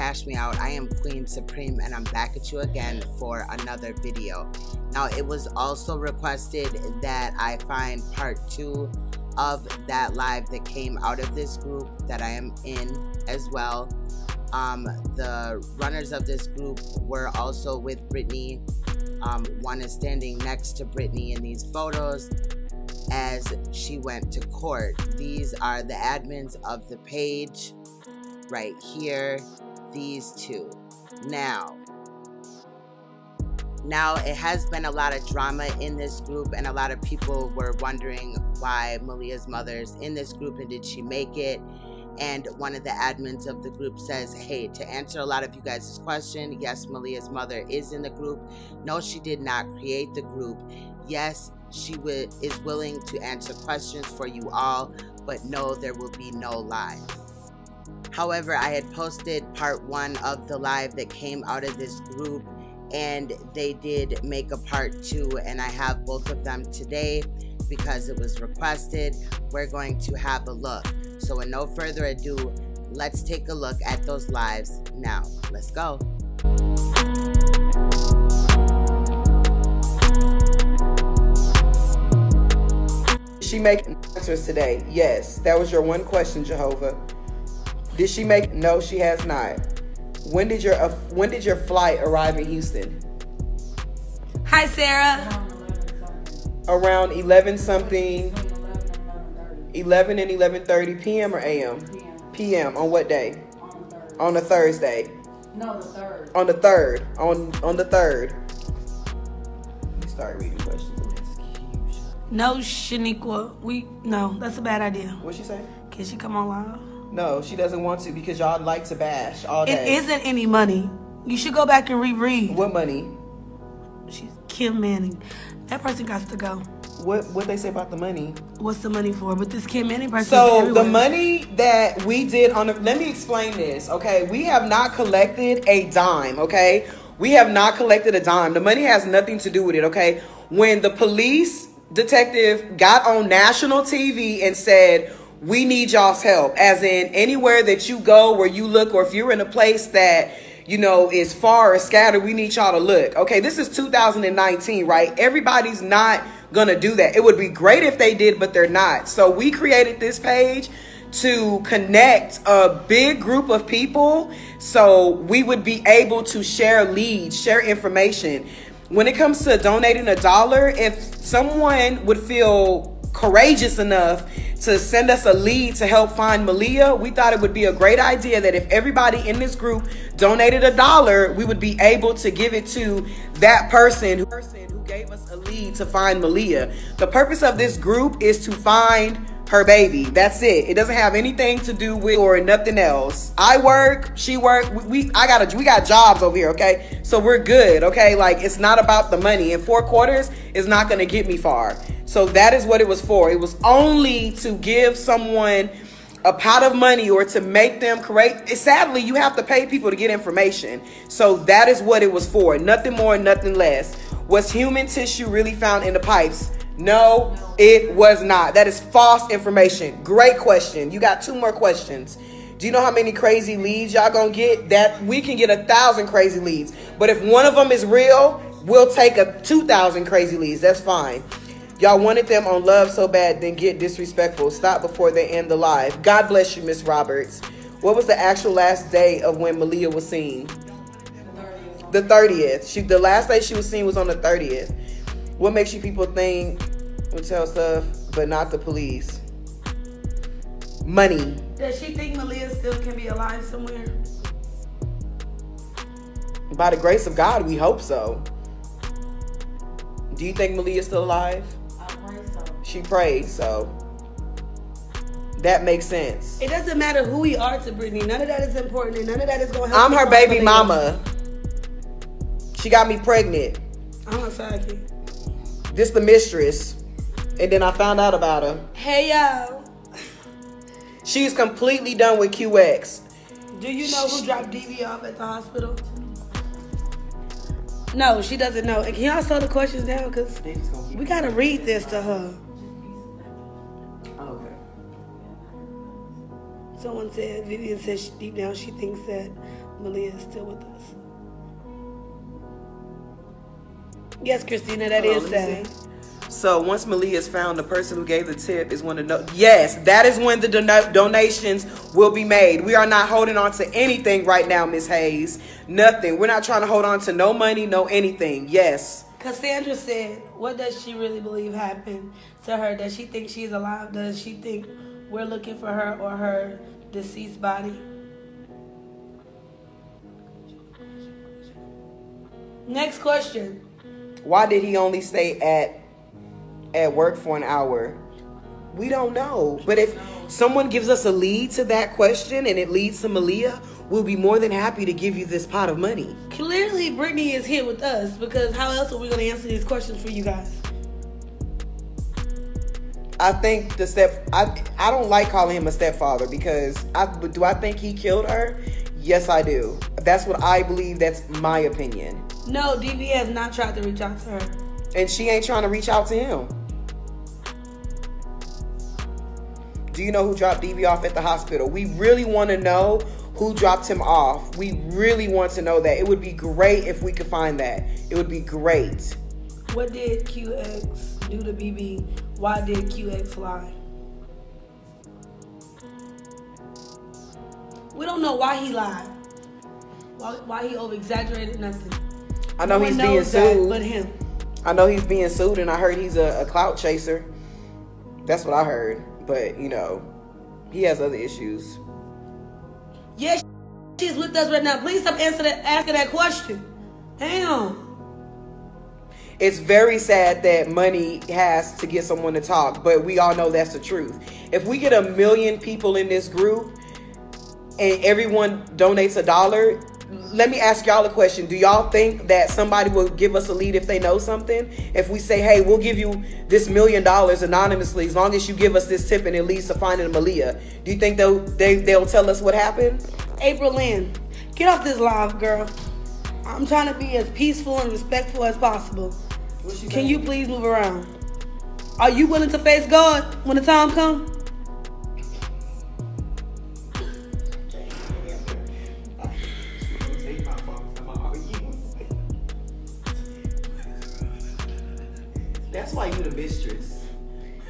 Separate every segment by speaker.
Speaker 1: Cash Me Out. I am Queen Supreme, and I'm back at you again for another video. Now, it was also requested that I find part 2 of that live that came out of this group that I am in as well. The runners of this group were also with Brittany. One is standing next to Brittany in these photos as she went to court. These are the admins of the page right here, these two. Now it has been a lot of drama in this group, and a lot of people were wondering why Maleah's mother's in this group and did she make it. And one of the admins of the group says, hey, to answer a lot of you guys' question, yes, Maleah's mother is in the group. No, she did not create the group. Yes, she is willing to answer questions for you all, but no, there will be no live. However, I had posted part 1 of the live that came out of this group, and they did make a part 2, and I have both of them today because it was requested. We're going to have a look. So with no further ado, let's take a look at those lives now. Let's go.
Speaker 2: Did she make answers today? Yes. That was your one question, Jehovah. Did she make? No, she has not. When did your flight arrive in Houston?
Speaker 3: Hi, Sarah.
Speaker 2: Around 11 something. 11 and 11:30 p.m. or a.m. p.m. On what day? On a Thursday.
Speaker 4: No, the 3rd.
Speaker 2: On the 3rd. On the 3rd. You start reading questions.
Speaker 3: No, Shaniqua. No, that's a bad idea.
Speaker 2: What'd she say?
Speaker 3: Can she come on live?
Speaker 2: No, she doesn't want to because y'all like to bash all day.
Speaker 3: It isn't any money. You should go back and reread.
Speaker 2: What money?
Speaker 3: She's Kim Manning. That person got to go.
Speaker 2: What they say about the money?
Speaker 3: What's the money for? But this Kim Manning person.
Speaker 2: So the money that we did on the, let me explain this, okay? We have not collected a dime, okay? We have not collected a dime. The money has nothing to do with it, okay? When the police detective got on national TV and said, we need y'all's help, as in anywhere that you go, where you look, or if you're in a place that, you know, is far or scattered, we need y'all to look. Okay, this is 2019, right? Everybody's not gonna do that. It would be great if they did, but they're not. So we created this page to connect a big group of people so we would be able to share leads, share information. When it comes to donating $1, if someone would feel courageous enough to send us a lead to help find Maleah, we thought it would be a great idea that if everybody in this group donated $1, we would be able to give it to that person who gave us a lead to find Maleah. The purpose of this group is to find her baby. That's it. It doesn't have anything to do with or nothing else. I work, she work, we got jobs over here, okay? So we're good, okay? Like, it's not about the money, and 4 quarters is not gonna get me far. So that is what it was for. It was only to give someone a pot of money or to make them create. Sadly, you have to pay people to get information. So that is what it was for. Nothing more, nothing less. Was human tissue really found in the pipes? No, it was not. That is false information. Great question. You got 2 more questions. Do you know how many crazy leads y'all gonna get? That we can get 1,000 crazy leads. But if one of them is real, we'll take 2,000 crazy leads. That's fine. Y'all wanted them on love so bad, then get disrespectful. Stop before they end the live. God bless you, Miss Roberts. What was the actual last day of when Maleah was seen? The 30th. The last day she was seen was on the 30th. What makes you people think and tell stuff, but not the police? Money.
Speaker 3: Does she think Maleah still can be alive somewhere?
Speaker 2: By the grace of God, we hope so. Do you think Maleah is still alive?
Speaker 4: I pray so.
Speaker 2: She prayed, so that makes sense.
Speaker 3: It doesn't matter who we are to Brittany. None of that is important, and none of that is going to help.
Speaker 2: I'm her baby mama. She got me pregnant.
Speaker 3: I'm a sidekick.
Speaker 2: This the mistress. And then I found out about her.
Speaker 3: Hey, y'all.
Speaker 2: She's completely done with QX.
Speaker 3: Do you know who dropped DV off at the hospital? No, she doesn't know. And can y'all slow the questions down? Because we got to read this to her.
Speaker 2: Okay.
Speaker 3: Someone said, Vivian says deep down she thinks that Maleah is still with us. Yes, Christina, that is sad.
Speaker 2: So once Maleah is found, the person who gave the tip is when yes, that is when the donations will be made. We are not holding on to anything right now, Miss Hayes. Nothing. We're not trying to hold on to no money, no anything. Yes.
Speaker 3: Cassandra said, what does she really believe happened to her? Does she think she's alive? Does she think we're looking for her or her deceased body? Next question.
Speaker 2: Why did he only stay at work for an hour? We don't know. But if someone gives us a lead to that question and it leads to Maleah, we'll be more than happy to give you this pot of money.
Speaker 3: Clearly, Brittany is here with us because how else are we going to answer these questions for you guys?
Speaker 2: I think I don't like calling him a stepfather because do I think he killed her? Yes, I do. That's what I believe. That's my opinion.
Speaker 3: No, DV has not tried to reach out to her.
Speaker 2: And she ain't trying to reach out to him. Do you know who dropped DV off at the hospital? We really want to know who dropped him off. We really want to know that. It would be great if we could find that. It would be great.
Speaker 3: What did QX do to BB? Why did QX lie? We don't know why he lied. Why he over-exaggerated nothing.
Speaker 2: I know he's being sued.
Speaker 3: But him.
Speaker 2: I know he's being sued, and I heard he's a clout chaser. That's what I heard. But, you know, he has other issues.
Speaker 3: Yes, she's with us right now. Please stop asking that question. Damn.
Speaker 2: It's very sad that money has to get someone to talk, but we all know that's the truth. If we get 1 million people in this group and everyone donates $1, let me ask y'all a question. Do y'all think that somebody will give us a lead if they know something? If we say, hey, we'll give you this $1 million anonymously as long as you give us this tip and it leads to finding Maleah, do you think they'll tell us what happened?
Speaker 3: April Lynn, get off this live, girl. I'm trying to be as peaceful and respectful as possible. Can you please move around? Are you willing to face God when the time comes?
Speaker 2: That's why you the mistress.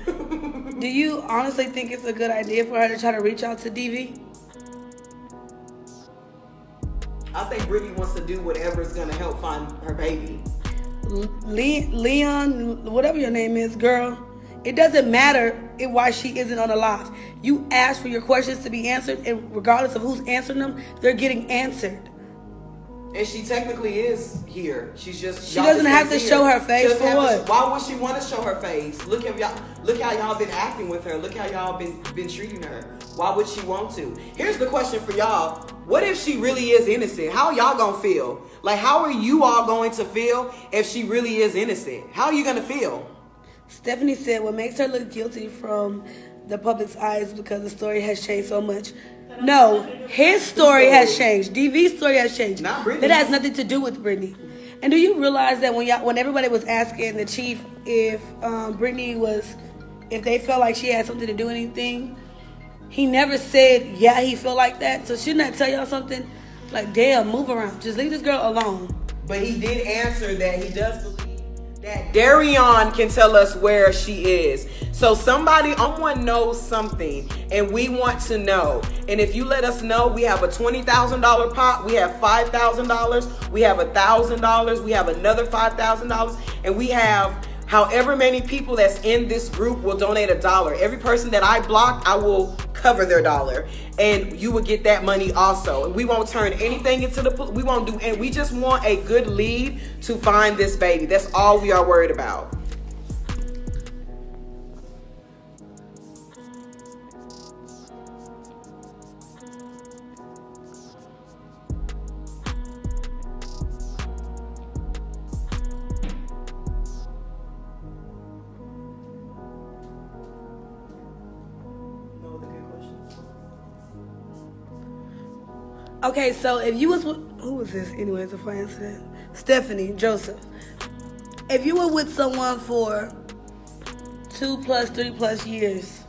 Speaker 3: Do you honestly think it's a good idea for her to try to reach out to DV?
Speaker 2: I think Brittany wants to do whatever is going to help find her baby.
Speaker 3: Leon, whatever your name is, girl, it doesn't matter why she isn't on the live. You ask for your questions to be answered, and regardless of who's answering them, they're getting answered.
Speaker 2: And she technically is here. She's just.
Speaker 3: She doesn't have to show her face for what?
Speaker 2: Why would she want to show her face? Look how y'all been acting with her. Look how y'all been treating her. Why would she want to? Here's the question for y'all. What if she really is innocent? How y'all gonna feel? Like, how are you all going to feel if she really is innocent? How are you gonna feel?
Speaker 3: Stephanie said what makes her look guilty from the public's eyes because the story has changed so much. No, his story has changed. DV's story has changed.
Speaker 2: Not Brittany.
Speaker 3: That has nothing to do with Brittany. And do you realize that when everybody was asking the chief if if they felt like she had something to do with anything, he never said, yeah, he felt like that. So shouldn't that tell y'all something? Like, damn, move around. Just leave this girl alone.
Speaker 2: But he did answer that he does believe that Darion can tell us where she is. So someone knows something, and we want to know. And if you let us know, we have a $20,000 pot, we have $5,000, we have $1,000, we have another $5,000, and we have however many people that's in this group will donate $1. Every person that I block, I will cover their $1, and you will get that money also. And we won't turn anything into we won't do, and we just want a good lead to find this baby. That's all we are worried about.
Speaker 3: Okay, so if you was who was this? Anyways, if I answer that, Stephanie Joseph. If you were with someone for 2+, 3+ years,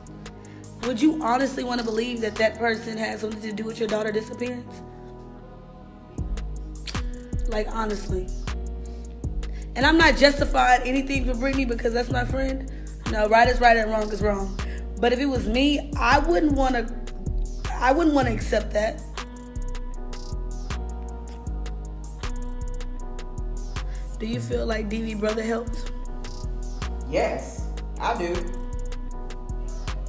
Speaker 3: would you honestly want to believe that that person has something to do with your daughter's disappearance? Like, honestly. And I'm not justifying anything for Brittany because that's my friend. No, right is right and wrong is wrong. But if it was me, I wouldn't want to accept that. Do you feel like DV brother helped?
Speaker 2: Yes, I do.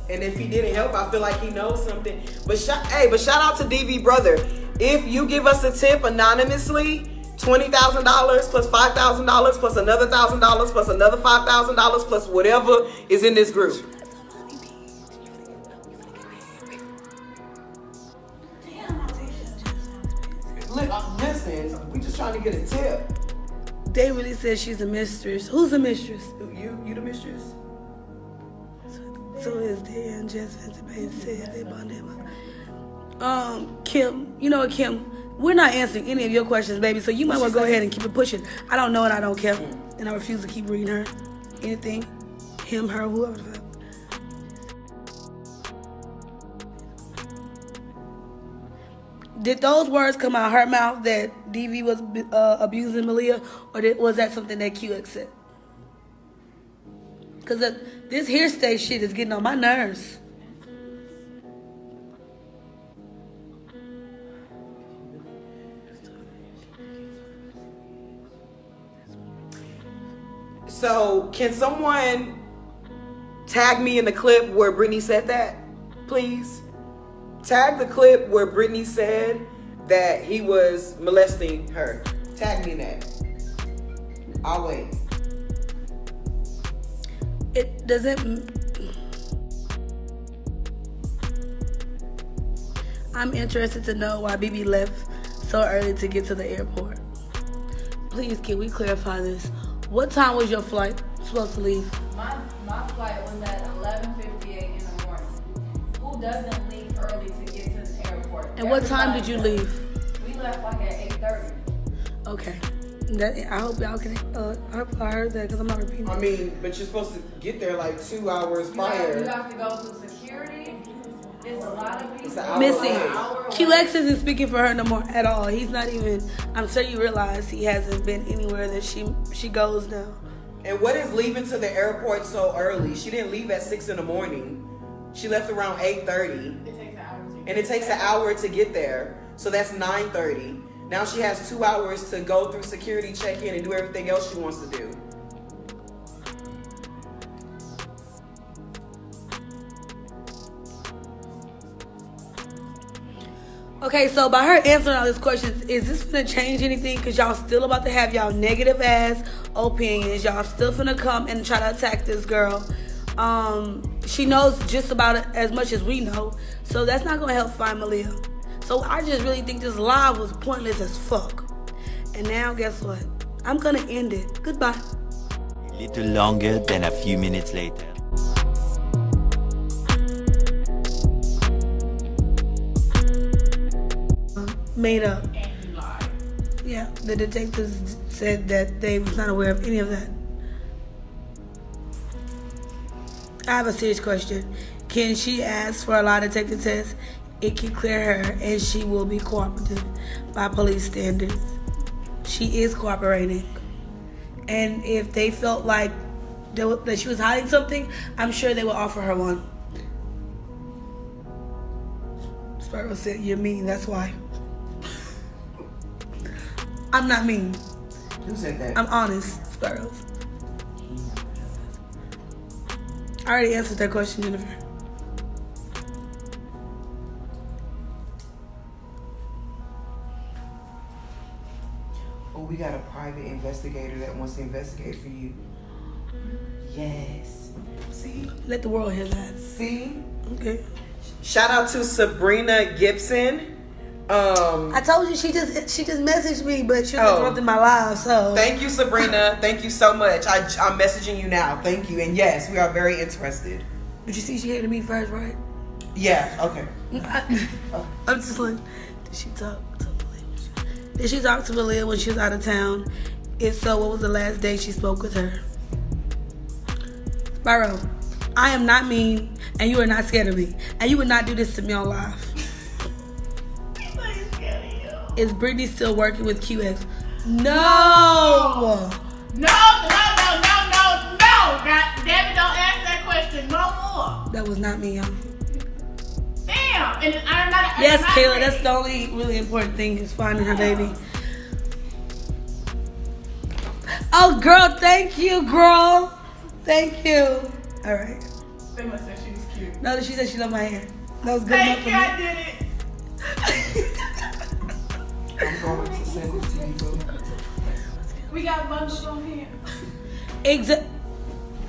Speaker 2: And if he didn't help, I feel like he knows something. But shout out to DV brother. If you give us a tip anonymously, $20,000 plus $5,000 plus another $1,000 plus another $5,000 plus whatever is in this group. Listen, we just trying to get a tip.
Speaker 3: They really said she's a mistress. Who's the mistress?
Speaker 2: You the mistress?
Speaker 3: So is Dan Jasmine said they bonded him up. Kim, you know what, Kim? We're not answering any of your questions, baby, so you might want to go ahead and keep it pushing. I don't know and I don't care. And I refuse to keep reading her. Anything. Him, her, whoever the fuck. Did those words come out her mouth that DV was abusing Maleah, or was that something that Q said? Because this hearsay shit is getting on my nerves.
Speaker 2: So, can someone tag me in the clip where Brittany said that, please? Tag the clip where Brittany said that he was molesting her. Tag me in that. I'll wait.
Speaker 3: It doesn't... I'm interested to know why BB left so early to get to the airport. Please, can we clarify this? What time was your flight supposed to leave?
Speaker 4: My flight was at 11:58 in the morning. Who doesn't leave early to get to the airport?
Speaker 3: And what time did you leave?
Speaker 4: We left like at 8:30.
Speaker 3: Okay. I hope y'all can. I hope I heard that because I'm not repeating.
Speaker 2: I mean, but you're supposed to get there like 2 hours prior.
Speaker 4: You have to go through security. It's a lot of people.
Speaker 3: Missy, QX isn't speaking for her no more at all. He's not even. I'm sure you realize he hasn't been anywhere that she goes now.
Speaker 2: And what is leaving to the airport so early? She didn't leave at 6 in the morning. She left around 8:30. And it takes an hour to get there. So that's 9:30. Now she has 2 hours to go through security, check in, and do everything else she wants to do.
Speaker 3: Okay, so by her answering all these questions, is this gonna change anything? Because y'all still about to have y'all negative ass opinions. Y'all still finna come and try to attack this girl. She knows just about it as much as we know. So that's not gonna help find Maleah. So I just really think this live was pointless as fuck. And now guess what? I'm gonna end it. Goodbye.
Speaker 5: A little longer than a few minutes later.
Speaker 3: Made up. Yeah, the detectives said that they was not aware of any of that. I have a serious question. Can she ask for a lie detector test? It can clear her and she will be cooperative by police standards. She is cooperating. And if they felt like that she was hiding something, I'm sure they will offer her one. Sparrow said, "You're mean, that's why." I'm not mean.
Speaker 2: Who said that?
Speaker 3: I'm honest, Sparrows. I already answered that question, Jennifer.
Speaker 2: Oh, we got a private investigator that wants to investigate for you. Yes. See?
Speaker 3: Let the world hear that.
Speaker 2: See?
Speaker 3: Okay.
Speaker 2: Shout out to Sabrina Gibson.
Speaker 3: I told you she just messaged me, but she was interrupting my live. So
Speaker 2: thank you, Sabrina. Thank you so much. I'm messaging you now. Thank you. And yes, we are very interested.
Speaker 3: Did you see she came to me first, right?
Speaker 2: Yeah. Okay.
Speaker 3: I'm just like, did she talk to Maleah? Did she talk to Maleah when she was out of town? If so, what was the last day she spoke with her? Sparrow, I am not mean, and you are not scared of me. And you would not do this to me on live. Is Brittany still working with QX? No!
Speaker 4: No. God damn it, don't ask that question no more.
Speaker 3: That was not me, y'all.
Speaker 4: Damn. And I'm not.
Speaker 3: Yes, Kayla, that's the only really important thing is finding her baby. Oh, girl, thank you, girl. Thank you. All right.
Speaker 4: They must say she was cute.
Speaker 3: No, she said she loved my hair. That was good enough
Speaker 4: Thank
Speaker 3: for
Speaker 4: you,
Speaker 3: me.
Speaker 4: I did it.
Speaker 2: I'm going to send it to you, boo.
Speaker 4: We got bundles on here.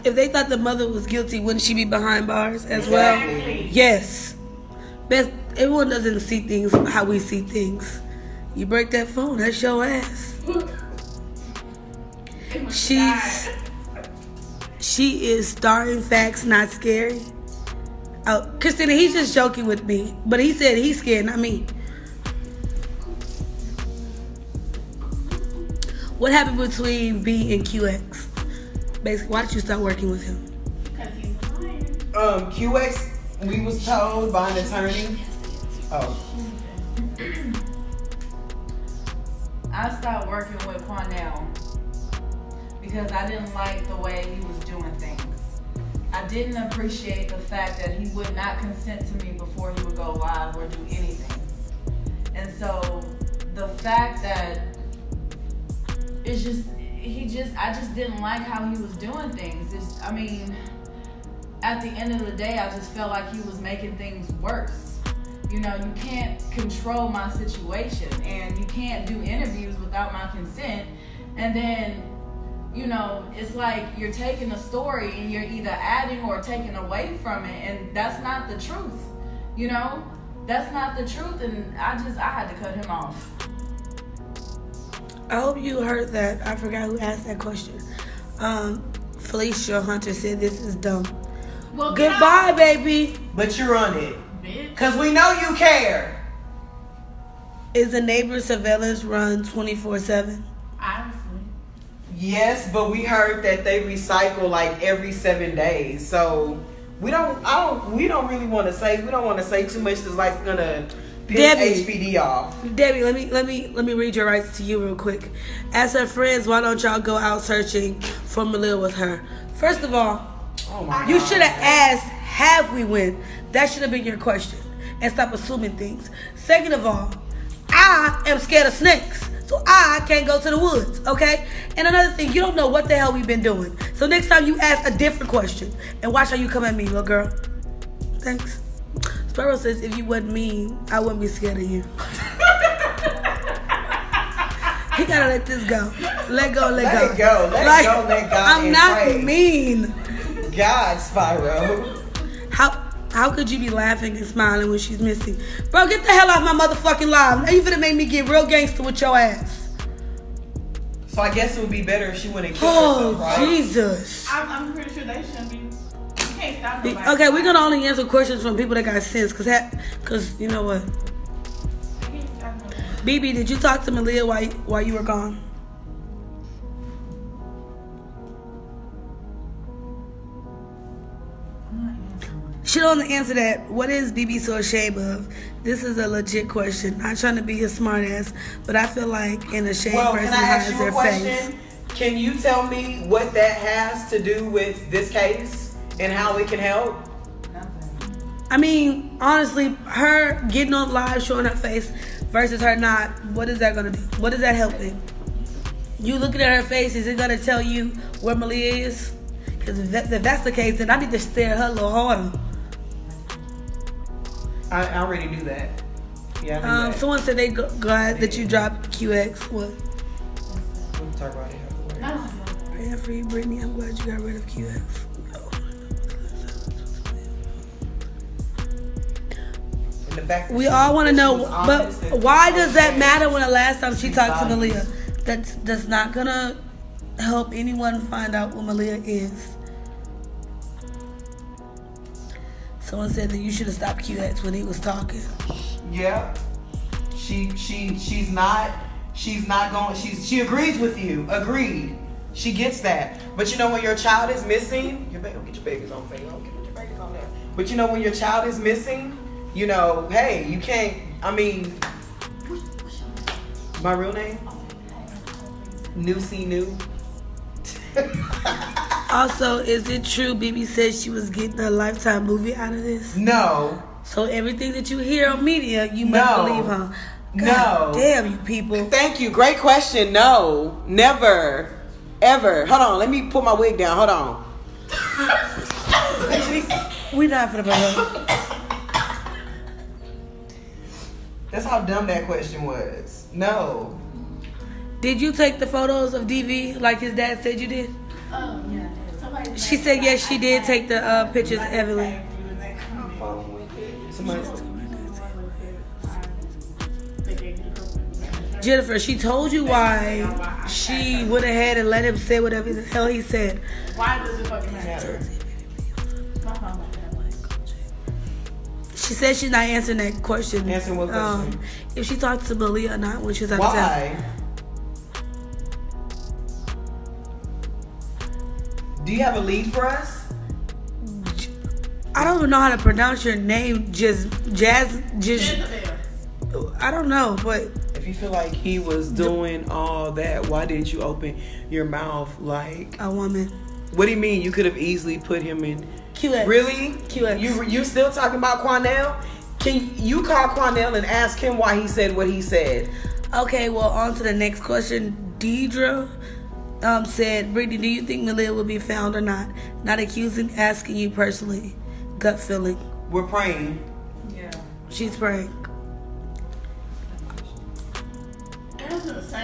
Speaker 3: If they thought the mother was guilty, wouldn't she be behind bars as
Speaker 4: Exactly.
Speaker 3: well? Yes. But everyone doesn't see things how we see things. You break that phone, that's your ass. She is starring facts, not scary. Oh, Christina, he's just joking with me. But he said he's scared, not me. What happened between B and QX? Basically, why did you start working with him?
Speaker 4: Because he's lying.
Speaker 2: QX, we was told by an attorney. Oh.
Speaker 4: I stopped working with Quanell because I didn't like the way he was doing things. I didn't appreciate the fact that he would not consent to me before he would go live or do anything. And so the fact that I just didn't like how he was doing things. At the end of the day, I just felt like he was making things worse. You know, you can't control my situation and you can't do interviews without my consent. And then, you know, it's like you're taking a story and you're either adding or taking away from it, and that's not the truth. You know, that's not the truth, and I had to cut him off.
Speaker 3: I hope you heard that. I forgot who asked that question. Felicia Hunter said this is dumb.
Speaker 4: Well,
Speaker 3: goodbye, baby.
Speaker 2: But you're on it.
Speaker 4: Bitch.
Speaker 2: Because we know you care.
Speaker 3: Is the neighbor surveillance run 24/7?
Speaker 4: Honestly.
Speaker 2: Yes, but we heard that they recycle like every 7 days. So we don't really want to say too much that's like gonna piss HPD off.
Speaker 3: Debbie, let me read your rights to you real quick. As her friends, why don't y'all go out searching for Maleah with her? First of all, you should have asked, have we win? That should have been your question. And stop assuming things. Second of all, I am scared of snakes. So I can't go to the woods, okay? And another thing, you don't know what the hell we've been doing. So next time you ask a different question and watch how you come at me, little girl. Thanks. Sparrow says, if you wasn't mean, I wouldn't be scared of you. He gotta let this go. Let go.
Speaker 2: Let go. Let God.
Speaker 3: I'm not
Speaker 2: pray.
Speaker 3: mean.
Speaker 2: God, Spyro.
Speaker 3: How could you be laughing and smiling when she's missing? Bro, get the hell off my motherfucking live. Now you finna make me get real gangster with your ass.
Speaker 2: So I guess it would be better if she wouldn't kill herself, right?
Speaker 3: Jesus.
Speaker 4: I'm pretty sure they shouldn't be. You can't stop nobody.
Speaker 3: Okay, we're gonna only answer questions from people that got sense, cause you know what?
Speaker 4: You can't stop nobody.
Speaker 3: BB, did you talk to Maleah while you were gone? She don't answer that. What is BB so ashamed of? This is a legit question. Not trying to be a smart ass, but I feel like an ashamed person
Speaker 2: can I ask
Speaker 3: hides
Speaker 2: you a
Speaker 3: their
Speaker 2: question?
Speaker 3: face.
Speaker 2: Can you tell me what that has to do with this case and how it can help?
Speaker 3: I mean, honestly, her getting on live showing her face versus her not, what is that gonna do? What is that helping? You looking at her face, is it gonna tell you where Maleah is? Because if that's the case, then I need to stare at her a little harder.
Speaker 2: I already knew that. Yeah, I knew that.
Speaker 3: Someone said they glad that you dropped QX. What?
Speaker 2: We'll talk about it afterwards.
Speaker 4: No.
Speaker 3: Praying for you, Brittany. I'm glad you got rid of QX.
Speaker 2: And the fact that
Speaker 3: We all want to know,
Speaker 2: was
Speaker 3: but
Speaker 2: honest and
Speaker 3: why does that
Speaker 2: okay.
Speaker 3: matter when the last time she talked to
Speaker 2: She's
Speaker 3: Maleah? That's not gonna help anyone find out what Maleah is. Someone said that you should have stopped QX when he was talking.
Speaker 2: Yeah. She agrees with you. Agreed. She gets that. But you know when your child is missing, you better get your babies on Facebook. But you know, when your child is missing, you know, hey, you can't. I mean, my real name, New.
Speaker 3: Also, is it true BB said she was getting a Lifetime movie out of this?
Speaker 2: No.
Speaker 3: So everything that you hear on media, you must believe her.
Speaker 2: God
Speaker 3: damn you people.
Speaker 2: Thank you. Great question. No. Never. Ever. Hold on. Let me put my wig down. Hold on.
Speaker 3: We not finna put her.
Speaker 2: That's how dumb that question was. No.
Speaker 3: Did you take the photos of DV like his dad said you did?
Speaker 6: Oh, yeah.
Speaker 3: She said yes, she did take the pictures, Evelyn. Jennifer, she told you why she went ahead and let him say whatever the hell he said.
Speaker 6: Why does it fucking matter?
Speaker 3: She said she's not answering that question.
Speaker 2: Answering what question?
Speaker 3: If she talked to Maleah or not when she was upset.
Speaker 2: Why? Do you have a lead for us?
Speaker 3: I don't even know how to pronounce your name. Just I don't know, but
Speaker 2: if you feel like he was doing all that, why didn't you open your mouth like
Speaker 3: a woman?
Speaker 2: What do you mean? You could have easily put him in
Speaker 3: QX.
Speaker 2: Really?
Speaker 3: QX.
Speaker 2: You still talking about Quanell? Can you call Quanell and ask him why he said what he said?
Speaker 3: Okay, well, on to the next question. Deidre said, Brittany, do you think Maleah will be found or not? Not accusing, asking you personally. Gut feeling.
Speaker 2: We're praying.
Speaker 4: Yeah.
Speaker 3: She's praying.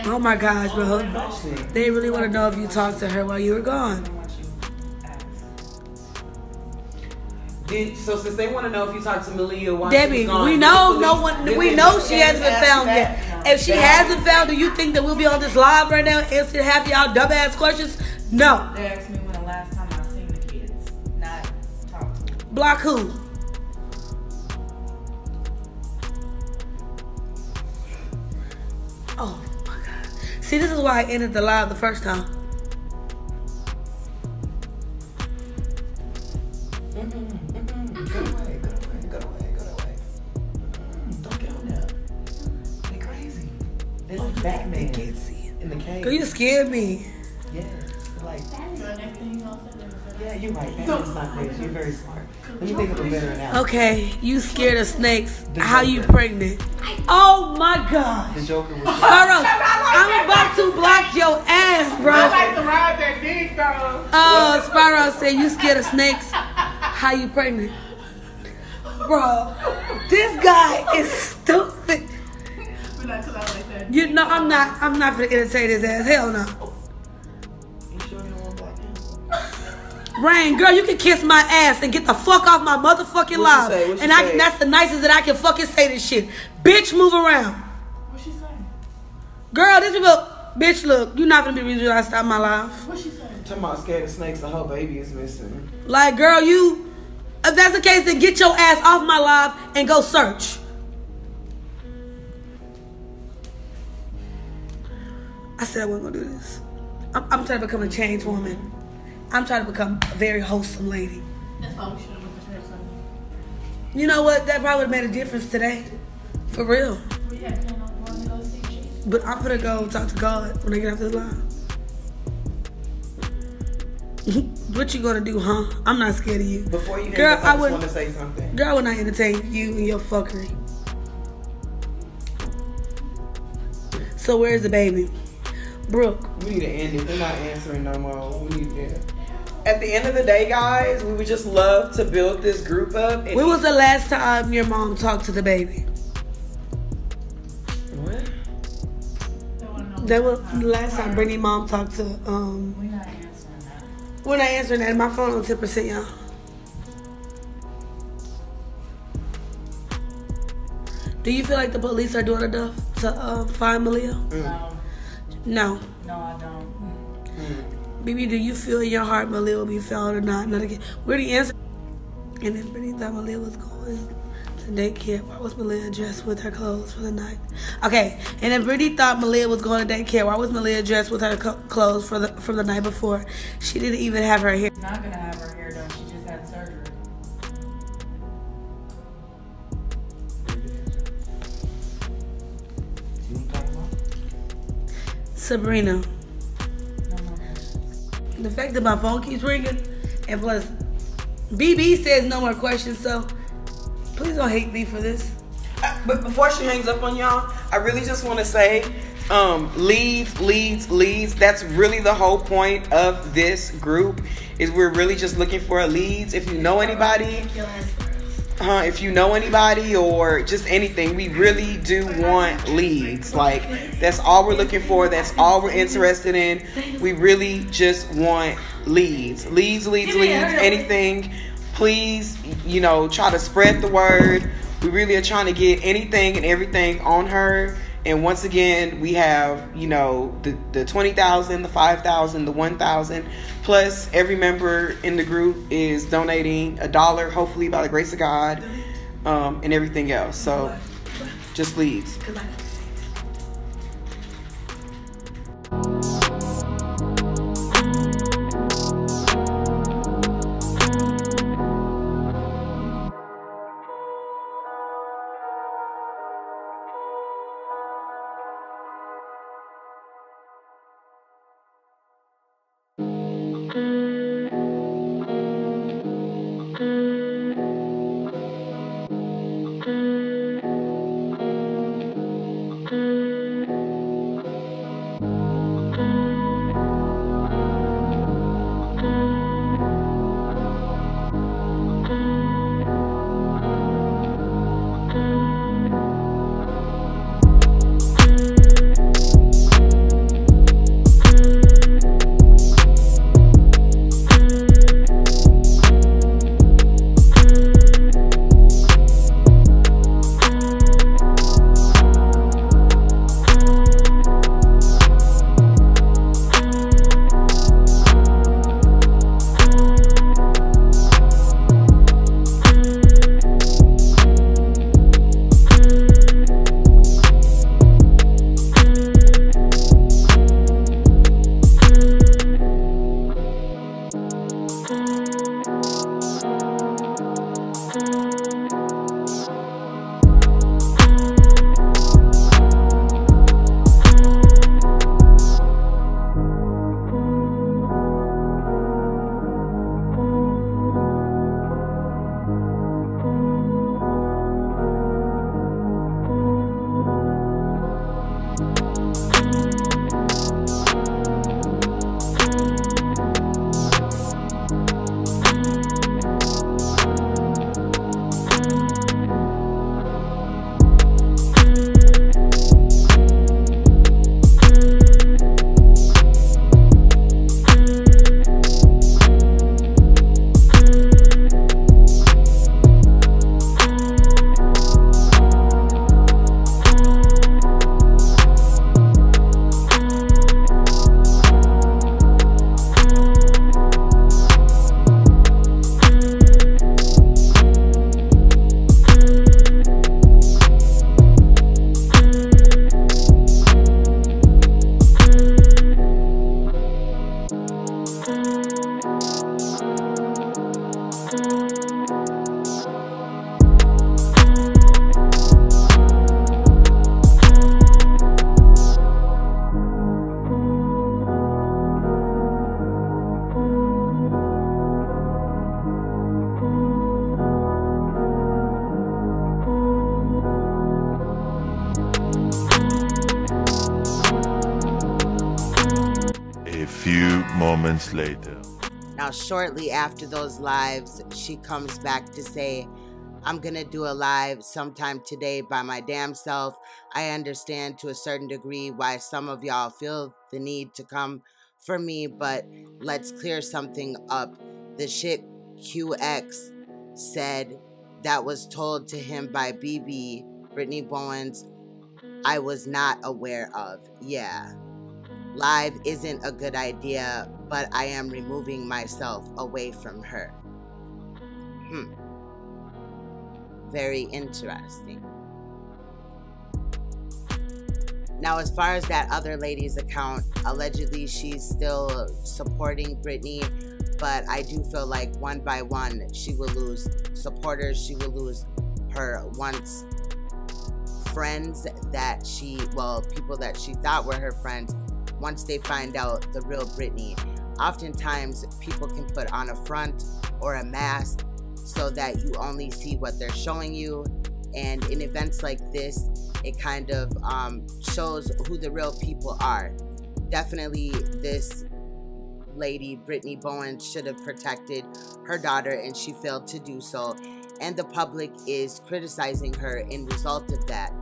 Speaker 3: Oh my gosh, bro. They really want to know if you talked to her while you were gone.
Speaker 2: So since they want to know if you talked to Maleah while
Speaker 3: Debbie,
Speaker 2: she was gone,
Speaker 3: we know she hasn't been found yet. If she hasn't found, do you think that we'll be on this live right now answering half y'all dumbass questions? No.
Speaker 4: They asked me when the last time I seen the kids, not talk to them.
Speaker 3: Block who? Oh my God. See, this is why I ended the live the first time.
Speaker 2: Go away. Don't get on there. They crazy. They're like Batman in the cave.
Speaker 3: Girl, you scared me.
Speaker 2: Yeah. Like, yeah, you're right. Batman's not crazy. You're very smart. Let me think of a better analogy.
Speaker 3: Okay, you scared of snakes. How you pregnant? Oh my God.
Speaker 2: The Joker was
Speaker 3: Spyro, I'm about to block your ass, bro.
Speaker 6: I like to ride that dick, though.
Speaker 3: Oh, Spyro said you scared of snakes. How you pregnant? Bro, this guy is stupid. You know, I'm not gonna entertain his ass. Hell no. Rain, girl, you can kiss my ass and get the fuck off my motherfucking live. And that's the nicest that I can fucking say this shit. Bitch, move around.
Speaker 6: What she saying?
Speaker 3: Girl, this people, bitch, look, you're not gonna be reason I stop my live.
Speaker 6: What she saying?
Speaker 2: talking about scared of snakes and her baby is missing.
Speaker 3: Like, girl, if that's the case, then get your ass off my live and go search. I said I wasn't gonna do this. I'm trying to become a changed woman. I'm trying to become a very wholesome lady.
Speaker 6: That's why we should have went to church Sunday.
Speaker 3: You know what? That probably would have made a difference today. For real.
Speaker 6: We had planned on going to go see Jesus.
Speaker 3: But I'm gonna go talk to God when I get off this line. What you gonna do, huh? I'm not scared of you.
Speaker 2: Before you
Speaker 3: girl,
Speaker 2: hang up, I just want to say something.
Speaker 3: Girl, I would not entertain you and your fuckery. So where's the baby? Brooke.
Speaker 2: We need to end it. They're not answering no more. We need to. At the end of the day, guys, we would just love to build this group up.
Speaker 3: When was the last time your mom talked to the baby?
Speaker 2: What?
Speaker 3: That was the last time Brittany's mom talked to.
Speaker 4: We're not answering that.
Speaker 3: We're not answering that. My phone on 10%, y'all. Do you feel like the police are doing enough to find Maleah? No.
Speaker 4: No, I don't.
Speaker 3: Baby, do you feel in your heart Maleah will be found or not? Not again. Where the answer? And then Brittany thought Maleah was going to daycare. Why was Maleah dressed with her clothes for the night? Okay. And then Brittany thought Maleah was going to daycare. Why was Maleah dressed with her clothes from the night before? She didn't even have her hair.
Speaker 4: She's not gonna have her hair done. She just had surgery.
Speaker 3: Sabrina,
Speaker 4: No more.
Speaker 3: the fact that my phone keeps ringing, and plus, BB says no more questions, so please don't hate me for this.
Speaker 2: But before she hangs up on y'all, I really just want to say, leads. That's really the whole point of this group. Is we're really just looking for leads. If you know anybody, or just anything, we really do want leads. Like, that's all we're looking for. That's all we're interested in. We really just want leads. Leads, anything. Please, try to spread the word. We really are trying to get anything and everything on her. And once again, we have, the 20,000, the 5,000, the 1,000. Plus, every member in the group is donating $1, hopefully by the grace of God, and everything else. So, just leads.
Speaker 7: few moments later.
Speaker 1: Now, shortly after those lives, she comes back to say, I'm going to do a live sometime today by my damn self. I understand to a certain degree why some of y'all feel the need to come for me, but let's clear something up. The shit QX said that was told to him by BB, Brittany Bowens, I was not aware of. Yeah. Live isn't a good idea, but I am removing myself away from her. Very interesting. Now, as far as that other lady's account, allegedly she's still supporting Brittany, but I do feel like one by one she will lose supporters. She will lose her once friends that she, well, people that she thought were her friends, once they find out the real Brittany. Oftentimes, people can put on a front or a mask so that you only see what they're showing you. And in events like this, it kind of shows who the real people are. Definitely, this lady, Brittany Bowens, should have protected her daughter, and she failed to do so. And the public is criticizing her in result of that.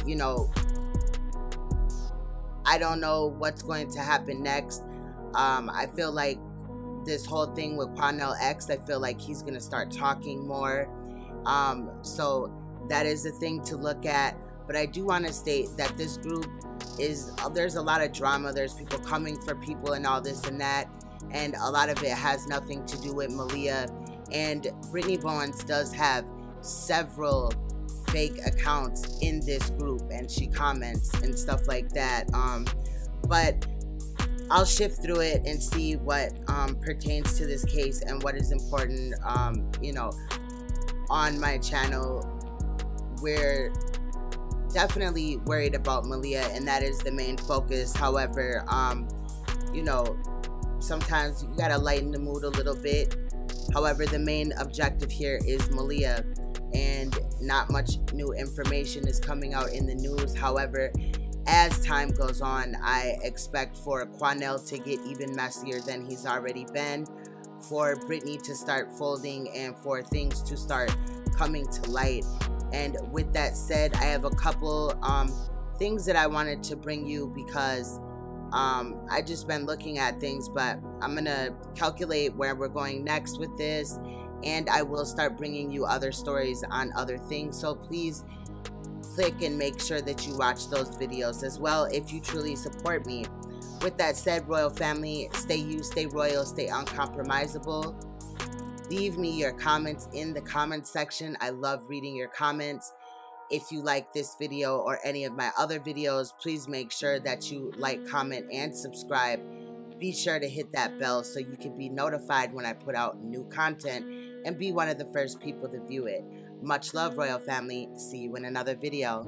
Speaker 1: You know, I don't know what's going to happen next. I feel like this whole thing with Quanell X, I feel like he's going to start talking more. So that is a thing to look at. But I do want to state that this group is, there's a lot of drama. There's people coming for people and all this and that. And a lot of it has nothing to do with Maleah. And Brittany Bowens does have several fake accounts in this group, and she comments and stuff like that. But I'll shift through it and see what pertains to this case and what is important. You know, on my channel, we're definitely worried about Maleah, and that is the main focus. However, you know, sometimes you gotta lighten the mood a little bit. However, the main objective here is Maleah, and not much new information is coming out in the news. However, as time goes on, I expect for Quanell to get even messier than he's already been, for Brittany to start folding, and for things to start coming to light. And with that said, I have a couple things that I wanted to bring you, because I just been looking at things, but I'm gonna calculate where we're going next with this, and I will start bringing you other stories on other things. So please click and make sure that you watch those videos as well if you truly support me. With that said, royal family, stay you, stay royal, stay uncompromisable. Leave me your comments in the comment section. I love reading your comments. If you like this video or any of my other videos, please make sure that you like, comment, and subscribe. Be sure to hit that bell so you can be notified when I put out new content and be one of the first people to view it. Much love, royal family. See you in another video.